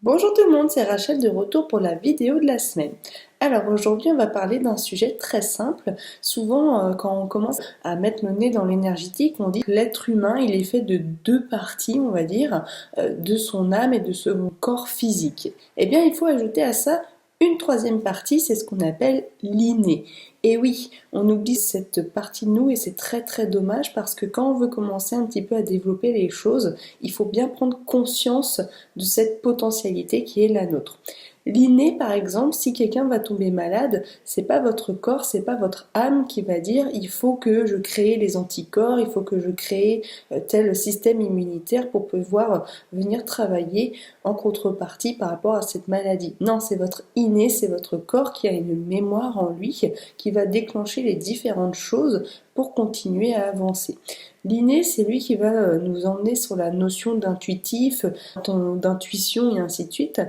Bonjour tout le monde, c'est Rachel de retour pour la vidéo de la semaine. Alors aujourd'hui on va parler d'un sujet très simple. Souvent quand on commence à mettre le nez dans l'énergétique, on dit que l'être humain il est fait de deux parties, on va dire, de son âme et de son corps physique. Eh bien il faut ajouter à ça une troisième partie, c'est ce qu'on appelle l'inné. Et oui, on oublie cette partie de nous et c'est très très dommage parce que quand on veut commencer un petit peu à développer les choses, il faut bien prendre conscience de cette potentialité qui est la nôtre. L'inné, par exemple, si quelqu'un va tomber malade, c'est pas votre corps, c'est pas votre âme qui va dire il faut que je crée les anticorps, il faut que je crée tel système immunitaire pour pouvoir venir travailler en contrepartie par rapport à cette maladie. Non, c'est votre inné, c'est votre corps qui a une mémoire en lui qui va déclencher les différentes choses pour continuer à avancer. L'inné, c'est lui qui va nous emmener sur la notion d'intuitif, d'intuition et ainsi de suite,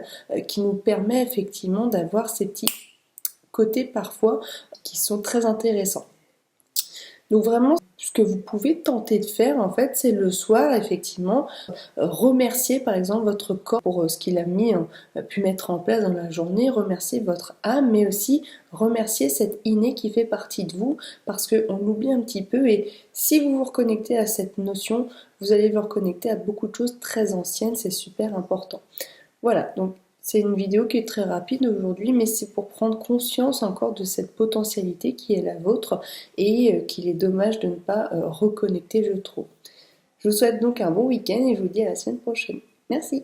qui nous permet effectivement d'avoir ces petits côtés parfois qui sont très intéressants. Donc vraiment, ce que vous pouvez tenter de faire, en fait, c'est le soir, effectivement, remercier par exemple votre corps pour ce qu'il a pu mettre en place dans la journée, remercier votre âme, mais aussi remercier cet inné qui fait partie de vous, parce qu'on l'oublie un petit peu, et si vous vous reconnectez à cette notion, vous allez vous reconnecter à beaucoup de choses très anciennes, c'est super important. Voilà, donc c'est une vidéo qui est très rapide aujourd'hui, mais c'est pour prendre conscience encore de cette potentialité qui est la vôtre et qu'il est dommage de ne pas reconnecter, je trouve. Je vous souhaite donc un bon week-end et je vous dis à la semaine prochaine. Merci.